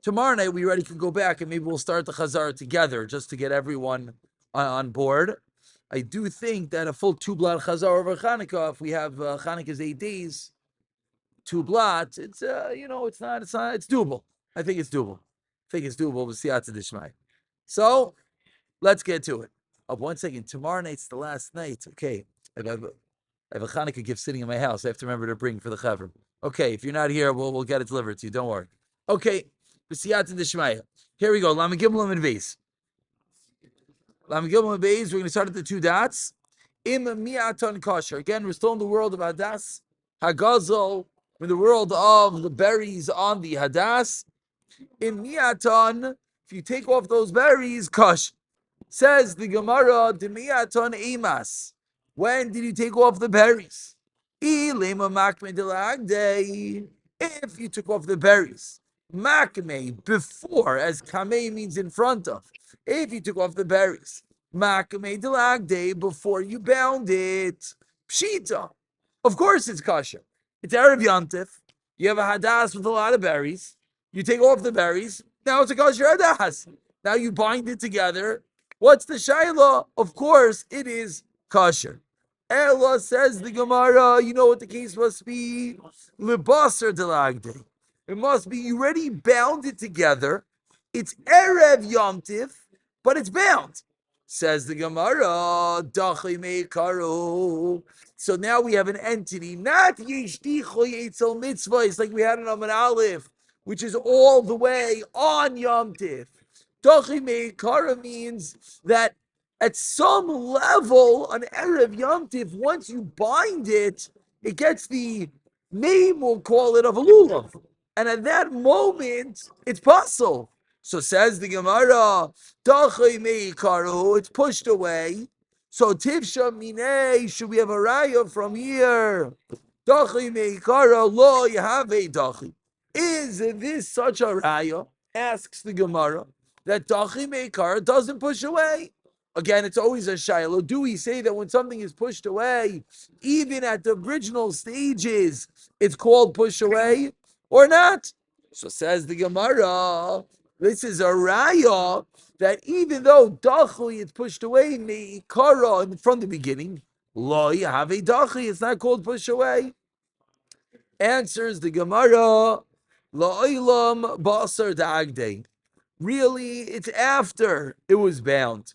tomorrow night we already can go back and maybe we'll start the Chazarah together just to get everyone on board. I do think that a full 2-blot Chazarah over Chanukah, if we have Chanukah's 8 days, 2 blots, it's it's doable. I think it's doable. With Siyata Dishmai. So let's get to it. Oh, 1 second. Tomorrow night's the last night. Okay. I have a Hanukkah gift sitting in my house. I have to remember to bring for the Chaver. Okay, if you're not here, we'll get it delivered to you. Don't worry. Okay. B'siyata d'shmaya. Here we go. Lam Gimel and Beis. Lam Gimel and Beis. We're going to start at the 2 dots. Im mi'atan kosher. Again, we're still in the world of Hadas. Hagazol. We're in the world of the berries on the Hadas. Im mi'atan. If you take off those berries, kosher. Says the Gemara, Demiaton Emas. When did you take off the berries? If you took off the berries, makme, before, as kame means in front of. If you took off the berries, makme delagde, before you bound it, pshita. Of course it's kosher. It's Erev Yantif. You have a hadas with a lot of berries. You take off the berries. Now it's a kosher hadas. Now you bind it together. What's the shayla? Of course, it is kosher. Ella, says the Gemara, you know what the case must be? Lebasar delagde. It must be, you already bound it together. It's Erev Yomtiv, but it's bound. Says the Gemara, Dachi Meikaru. So now we have an entity, not Yeshticho Yetzel Mitzvah, it's like we had in Amar Aleph, which is all the way on Yomtiv. Dachi Meikara means that at some level on Erev Yomtiv, once you bind it, it gets the name, we'll call it, of a lulav. And at that moment, it's possible. So says the Gemara, Dachi Meikara, it's pushed away. So Tivsha Minei, should we have a raya from here? Dachi Meikara, lo, you have a Dachi. Is this such a raya? Asks the Gemara. That Dachi Meikar doesn't push away. Again, it's always a shiloh. Do we say that when something is pushed away, even at the original stages, it's called push away or not? So says the Gemara, this is a raya that even though Dachi is pushed away, Meikara from the beginning, lo have a Dachi, it's not called push away. Answers the Gemara, La'ilam Basar Dagde. Really, it's after it was bound.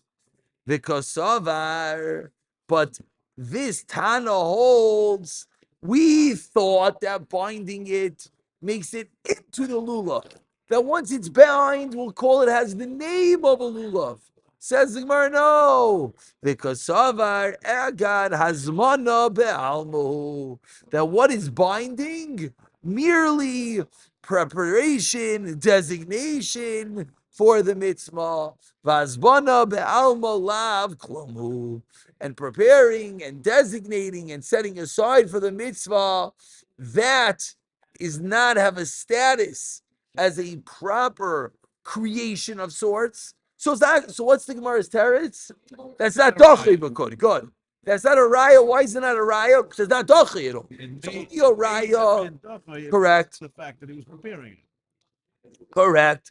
V'kosavar, but this Tana holds, we thought that binding it makes it into the lulav. That once it's bound, we'll call it has the name of a lulav. Says the Gemara, no. V'kosavar agad hazmana be'almu. That what is binding? Merely preparation, designation for the mitzvah, vazbana be'alma lav klomu, and preparing and designating and setting aside for the mitzvah, that is not have a status as a proper creation of sorts. So what's the Gemara's teretz? That's not dochi, but good. That's not a raya. Why is it not a raya? Because it's not dochi at all. It's only a raya. Correct. The fact that he was preparing it. Correct.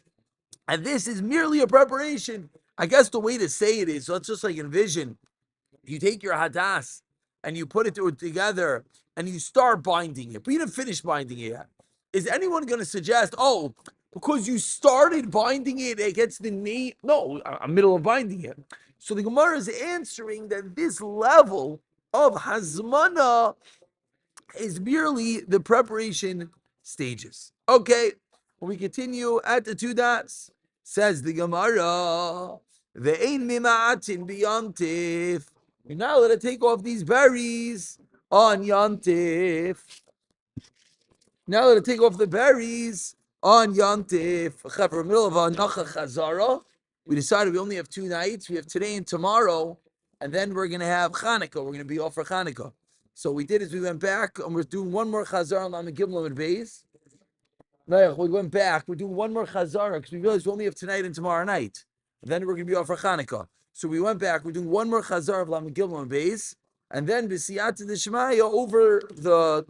And this is merely a preparation. I guess the way to say it is, let's just like envision, you take your hadas and you put it together and you start binding it, but you didn't finish binding it yet. Is anyone going to suggest, oh, because you started binding it, it gets the name? No, I'm middle of binding it. So the Gemara is answering that this level of hazmana is merely the preparation stages. Okay, we continue at the 2 dots. Says the Gemara, "Ve'ein mima'atin b'yantif." You're not allowed to take off these berries on yantif. You're not allowed to take off the berries on yantif. In the middle of a Succah Chazarah, we decided we only have 2 nights. We have today and tomorrow, and then we're going to have Chanukah. We're going to be off for Chanukah. So we did is we went back and we're doing one more Chazarah on the Gimel and Beis. No, we went back. We're doing one more Chazarah because we realized we only have tonight and tomorrow night. And then we're going to be off for Chanukah. So we went back. We're doing one more Chazarah of Lam Gimel and Beis. And then B'siyata D'Shmaya, over the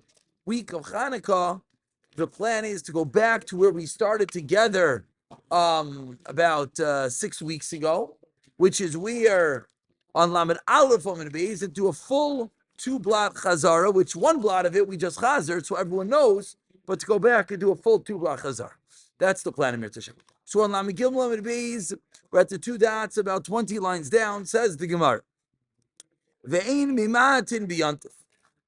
week of Chanukah, the plan is to go back to where we started together about 6 weeks ago, which is we are on Lamed Aleph Amid Beis and do a full 2-blot Chazarah, which one blot of it we just Chazar, so everyone knows, but to go back and do a full 2-blot Chazarah. That's the plan of Mirtashem. So on Lamed Gimel Amid Beis, we're at the 2 dots, about 20 lines down, says the Gemara. Ve'ein mimatin biyantif.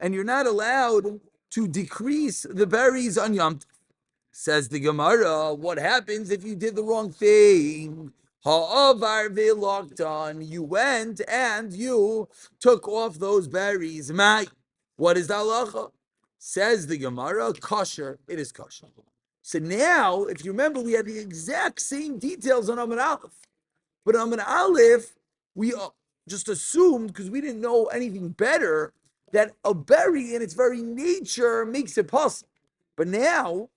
And you're not allowed to decrease the berries on Yom Tov. Says the Gemara, what happens if you did the wrong thing? Ha'avar ve'loktan. You went and you took off those berries. Mai. What is the halacha? Says the Gemara, kosher. It is kosher. So now, if you remember, we had the exact same details on Amud Aleph. But on Amud Aleph, we just assumed, because we didn't know anything better, that a berry in its very nature makes it possible. But now,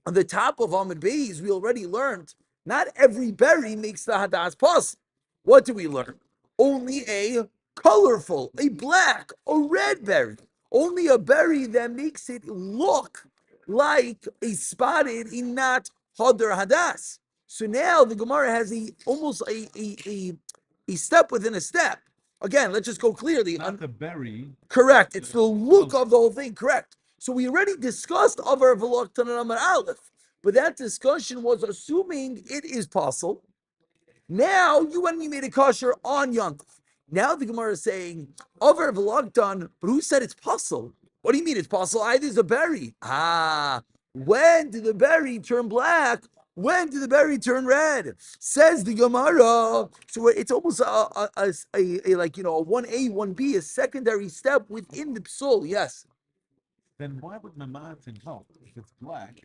on the top of Amud Beis, we already learned not every berry makes the hadas possible. What do we learn? Only a colorful, a black, a red berry. Only a berry that makes it look like a spotted, a not hadar hadas. So now the Gemara has almost a step within a step. Again, let's just go clearly. Not the berry. Correct. It's the look of the whole thing. Correct. So we already discussed Avar V'Loktan and Amar Aleph, but that discussion was assuming it is possible. Now you went and you made a kosher on Yom Tov. Now the Gemara is saying Avar V'Loktan, but who said it's possible? What do you mean it's possible? Either is a berry. When did the berry turn black? When did the berry turn red? Says the Gemara. So it's almost a like, a 1A, 1B, a secondary step within the psul. Yes. Then why would mamatin help if it's black?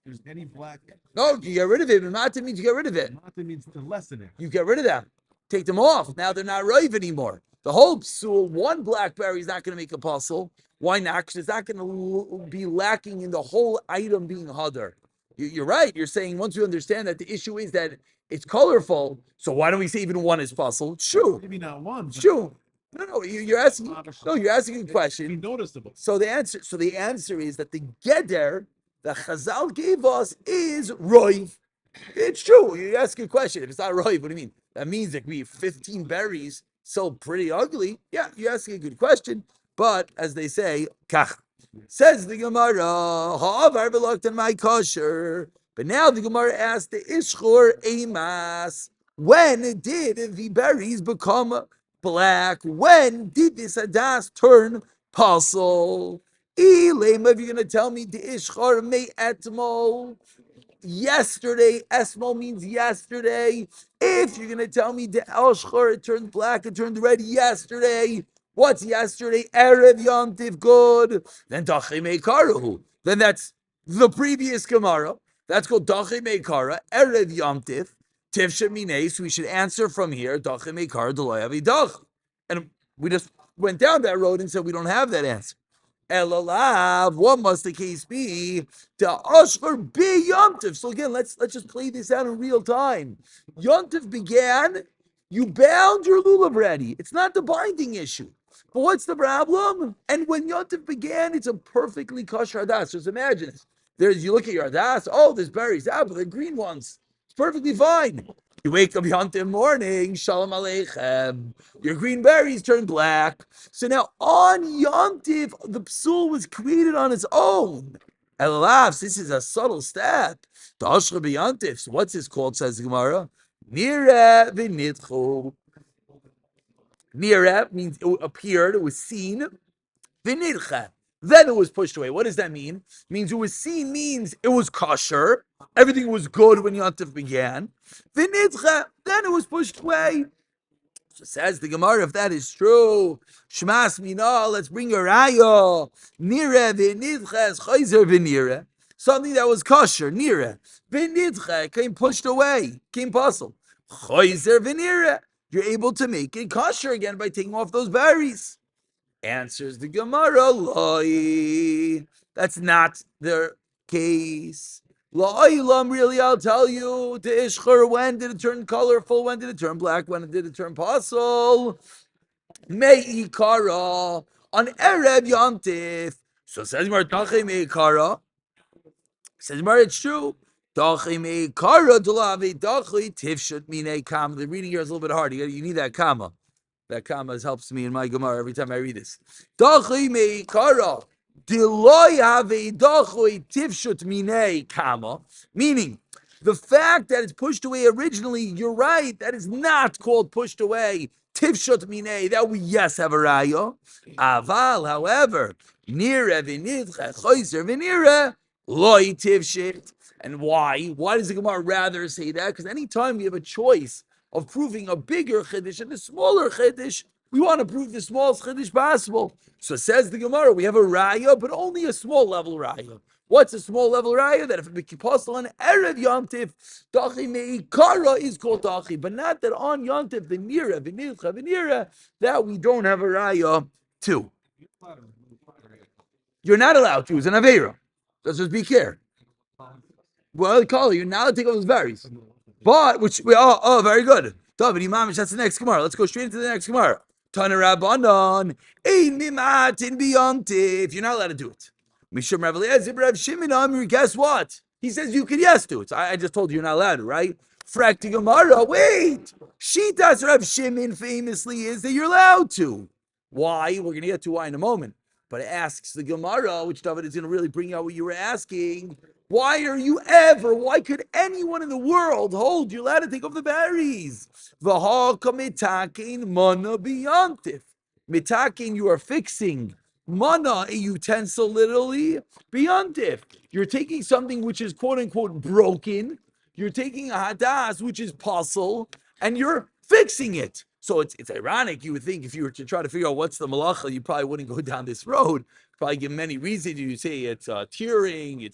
There's any black. No, you get rid of it. Mamatin means you get rid of it. Mamatin means to lessen it. You get rid of them. Take them off. Now they're not ripe anymore. The whole psul, one blackberry is not going to make a puzzle. Why not? Because it's not going to be lacking in the whole item being hadar. You're right. You're saying once you understand that the issue is that it's colorful, so why don't we say even one is puzzle? It's true. Maybe not one. It's true. No, you're asking. No, you're asking a question. Be noticeable. So the answer is that the geder that Chazal gave us is roiv. It's true. You ask a question. If it's not roiv, what do you mean? That means there could be 15 berries so pretty ugly. Yeah, you're asking a good question. But as they say, kach. Says the Gemara, ha'avar v'loktan my kosher. But now the Gemara asked the ishchur emas. When did the berries become black? When did this hadas turn pasul? Ilema, if you're going to tell me the ishchur me etmol, yesterday, esmo means yesterday. If you're going to tell me the ishchur, it turned black, it turned red yesterday. What's yesterday? Erev Yom Tiv, good. Then Dachi Meikarahu. Then that's the previous Gemara. That's called Dachi Meikara, Erev Yom Tiv. Tiv Shemine, so we should answer from here, Dachi Meikara, Deloy Avidach. And we just went down that road and said we don't have that answer. Elalav, what must the case be? To Ashkur be Yom Tiv. So again, let's just play this out in real time. Yom Tiv began, you bound your lulav ready. It's not the binding issue. But what's the problem? And when Yom Tov began, it's a perfectly kosher hadas. Just imagine it. You look at your hadas, oh, there's berries. But they're green ones. It's perfectly fine. You wake up Yom Tov morning, Shalom Aleichem. Your green berries turn black. So now on Yom Tov, the psul was created on its own. Elav, this is a subtle step. The Ashra B'Yom Tov. So what's this called, says the Gemara? Nira v'nidchu. Nira means it appeared, it was seen. V'nidcha. Then it was pushed away. What does that mean? It means it was seen means it was kosher. Everything was good when Yom Tov began. V'nidcha. Then it was pushed away. So says the Gemara, if that is true, Shmas Mina, let's bring a raya. Nira v'nidcha is chayzer v'nira. Something that was kosher, nira. V'nidcha came pushed away, came puzzled. Chayzer v'nira. You're able to make it kosher again by taking off those berries. Answers the Gemara, loi. That's not the case. Lo'ilam, really, I'll tell you, the ishchur, when did it turn colorful? When did it turn black? When did it turn pasul? Me'ikara, on Erev Yontif. So says Martachim Me'ikara. Says Mar, it's true. Dachi me kara dulavi dachi tifshut mine comma. The reading here is a little bit hard. You need that comma. That comma helps me in my Gemara every time I read this. Dachi me kara diloy have dachi tifshut mine comma. Meaning, the fact that it's pushed away originally, you're right, that is not called pushed away. Tifshut mine, that we yes have a raya. Aval, however, nire v'nidcha choyzer v'nire loy tifshit. And why? Why does the Gemara rather say that? Because anytime we have a choice of proving a bigger chiddush and a smaller chiddush, we want to prove the smallest chiddush possible. So says the Gemara, we have a raya, but only a small level raya. What's a small level raya? That if it becomes possible on Erev Yontif, Dachi Meikara is called Dachi, but not that on Yontif, the Nira, V'nilcha, V'nira, that we don't have a raya too. You're not allowed to. It's an Aveira. Just be careful. Well, call you're not allowed to take all those berries. But, very good. David Imamish, that's the next Gemara. Let's go straight into the next Gemara. Tana Rabbanon, ein mimatin biyontif. You're not allowed to do it. Mishum Rav Eliezer, Rav Shimon Amri, guess what? He says you can yes do it. I just told you you're not allowed to, right? Frakti Gemara, wait. Shitas Rav Shimon famously is that you're allowed to. Why? We're going to get to why in a moment. But it asks the Gemara, which David is going to really bring out what you were asking. Why could anyone in the world hold you're allowed to take off the berries? V'haka mitakin mana biyontif. Mitakin, you are fixing. Mana, a utensil, literally, biyontif. You're taking something which is quote unquote broken. You're taking a hadas, which is puzzle, and you're fixing it. So it's ironic. You would think if you were to try to figure out what's the malacha, you probably wouldn't go down this road. Probably give many reasons. You say it's tearing, you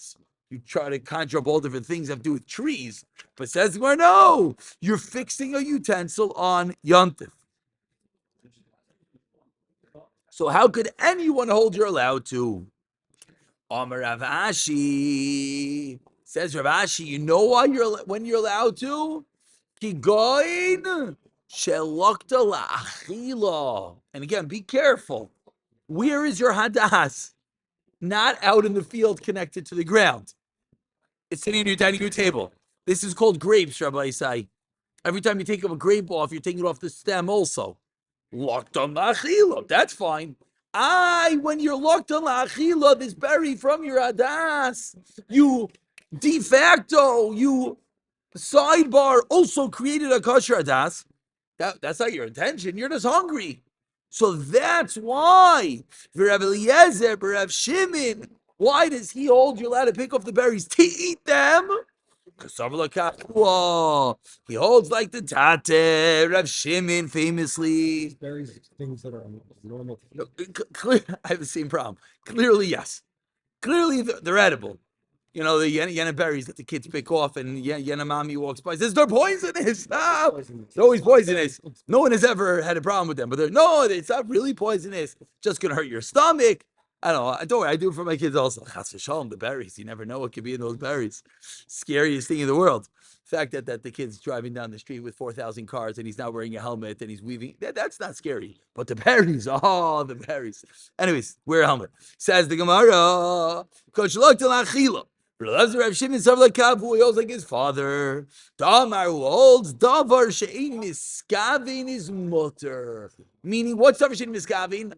try to conjure up all different things that have to do with trees. But says well, no, you're fixing a utensil on Yontif. So how could anyone hold you're allowed to? Amar Rav Ashi. Says Rav Ashi, you know why when you're allowed to? Kigoin shelokta la'achila. And again, be careful. Where is your hadas? Not out in the field connected to the ground. It's sitting on your dining room table. This is called grapes, Rabbi Isai. Every time you take a grape off, you're taking it off the stem also. Locked on la'achila, that's fine. When you're locked on la'achila, this berry from your hadas, you de facto, you sidebar also created a kosher hadas. That's not your intention. You're just hungry. So that's why Rav Eliezer, Rav Shimon, why does he hold you allowed to pick off the berries to eat them? He holds like the Tate, Rav Shimon famously. Berries, things that are normal. No, I have the same problem. Clearly, yes. Clearly, they're edible. You know, the yenna berries that the kids pick off, and yenna mommy walks by and says, they're poisonous. No, they're always poisonous. No one has ever had a problem with them, but it's not really poisonous. Just going to hurt your stomach. I don't know. Don't worry, I do it for my kids also. Chas v'shalom, the berries. You never know what could be in those berries. Scariest thing in the world. The fact that the kid's driving down the street with 4,000 cars and he's not wearing a helmet and he's weaving, that's not scary. But the berries, the berries. Anyways, wear a helmet. Says the Gemara, Coach looked at Achila. Rav Shimon Savlakav, who holds like his father. Damar, who holds Davar She'in Miskavin is mutter. Meaning, what's Davar She'in Miskavin?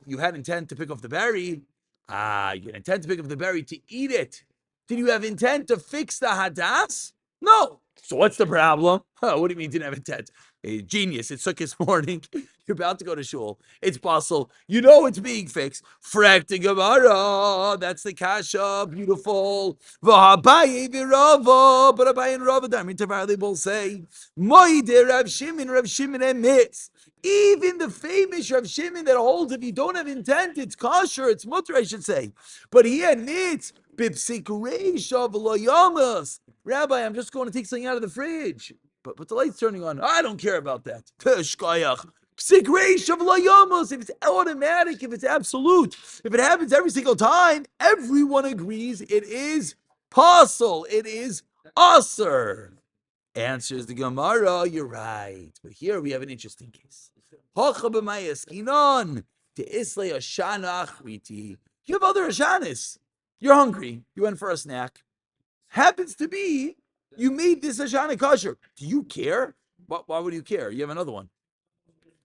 You had intent to pick off the berry. You had intent to pick up the berry to eat it. Did you have intent to fix the hadas? No. So what's the problem? What do you mean didn't have intent? A genius. It's Sukkot morning. You're about to go to shul. It's possible. You know it's being fixed. Frakti Gemara. That's the kasha. Beautiful. V'habaye v'rava. But Abaye and Rava, they both say, Moide Rav Shimon admits. Even the famous Rav Shimon that holds if you don't have intent, it's kosher, it's mutter, I should say. But he admits, Rabbi, I'm just going to take something out of the fridge. But the light's turning on. I don't care about that. If it's automatic, if it's absolute, if it happens every single time, everyone agrees it is possible. It is aser. Answers the Gemara, you're right. But here we have an interesting case. You have other ashanis. You're hungry. You went for a snack. Happens to be you made this Ashana kosher. Do you care? Why would you care? You have another one.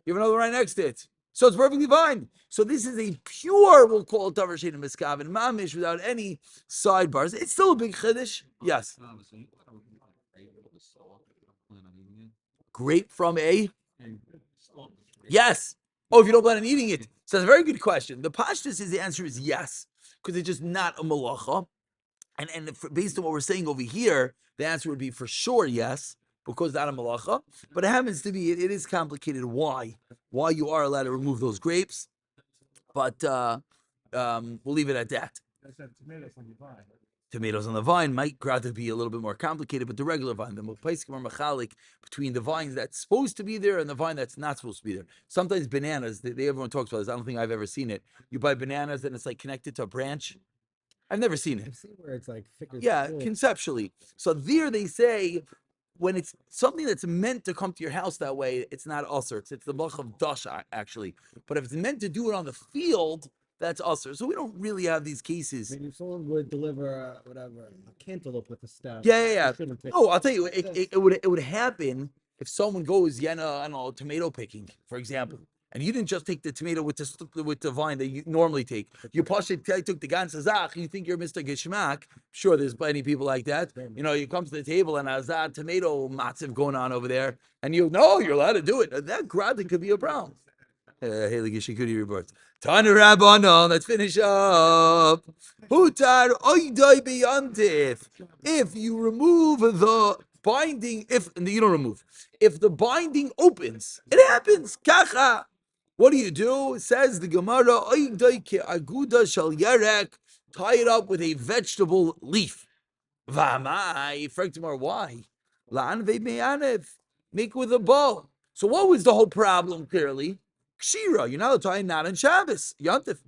You have another one right next to it. So it's perfectly fine. So this is a pure, we'll call it Tavar Shein Miskav and Mamish without any sidebars. It's still a big Chiddush. Yes. Grape from a? Yes. Oh, if you don't plan on eating it. So that's a very good question. The Pashtus is the answer is yes, because it's just not a malacha. And based on what we're saying over here, the answer would be for sure yes, because not a malacha. But it happens to be, it is complicated why you are allowed to remove those grapes. But we'll leave it at that. Tomatoes on the vine might rather be a little bit more complicated, but the regular vine, the Mopaisim are machalik between the vines that's supposed to be there and the vine that's not supposed to be there. Sometimes bananas, everyone talks about this. I don't think I've ever seen it. You buy bananas and it's like connected to a branch. I've never seen it. I've seen where it's like thicker. Yeah, conceptually. So there they say when it's something that's meant to come to your house that way, it's not usher. It's the malach of dash actually. But if it's meant to do it on the field, that's usher. So we don't really have these cases. I mean, if someone would deliver whatever a cantaloupe with a stem. Yeah. Oh, I'll tell you, it would happen if someone goes, I don't know, tomato picking, for example. And you didn't just take the tomato with the vine that you normally take. You took the ganze Zach. You think you're Mr. Geschmack. Sure, there's plenty of people like that. You know, you come to the table and there's that tomato matziv going on over there, and you're allowed to do it. That grading could be a problem. Haley Gishikudi reports. Tana Rabbanon, let's finish up. Hutar oidoi beyantif. If you remove the binding, if you don't remove, if the binding opens, it happens. Kacha. What do? It says the Gemara, oidoi ke aguda shal yerek, tie it up with a vegetable leaf. V'amai, Frektimar, why? La'anve me'anev, make with a bow. So what was the whole problem, clearly? Kshira, you're not allowed to tie a knot on Shabbos, Yantif.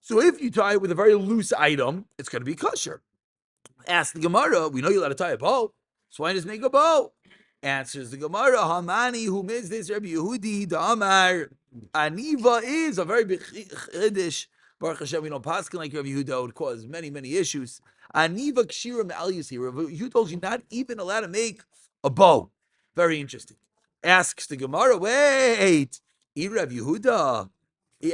So if you tie it with a very loose item, it's going to be kosher. Ask the Gemara, we know you're allowed to tie a bow, so why just make a bow? Answers the Gemara, Hamani, who is this Rabbi Yehudi, the Amar, Aniva is a very big chiddush. Baruch Hashem, we know Paskin like Rabbi Yehuda would cause many, many issues. Aniva kshira me'al yisir. Rabbi Yehuda told you not even allowed to make a bow. Very interesting. Asks the Gemara, wait, Rabbi Yehuda,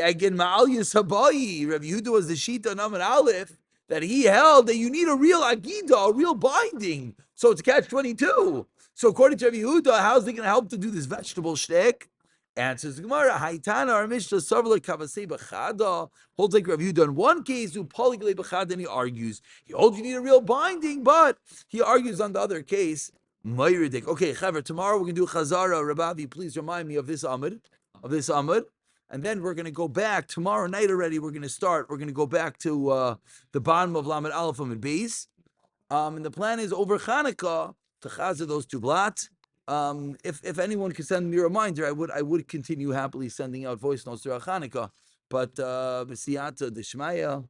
again ma'al yisabai. Rabbi Yehuda was the Shita Naman Aleph that he held that you need a real agida, a real binding. So it's catch-22. So according to Rabbi Yehuda, how's he going to help to do this vegetable shtick? Answers the Gemara, Haitana, our Mishnah, Savla Kavasei B'chada, holds like Rabbi Yehuda in one case, who Polyglay B'chada, and he argues. He holds you need a real binding, but he argues on the other case, Mayridik. Okay, Chaver, tomorrow we're going to do Chazarah. Rabavi, please remind me of this Amud, and then we're going to go back, tomorrow night already, we're going to go back to the bottom of Lamed Aleph and Beis. And the plan is over Chanukah to chazer those two blots. If anyone could send me a reminder, I would continue happily sending out voice notes throughout Chanukah. But B'siyata D'Shmaya.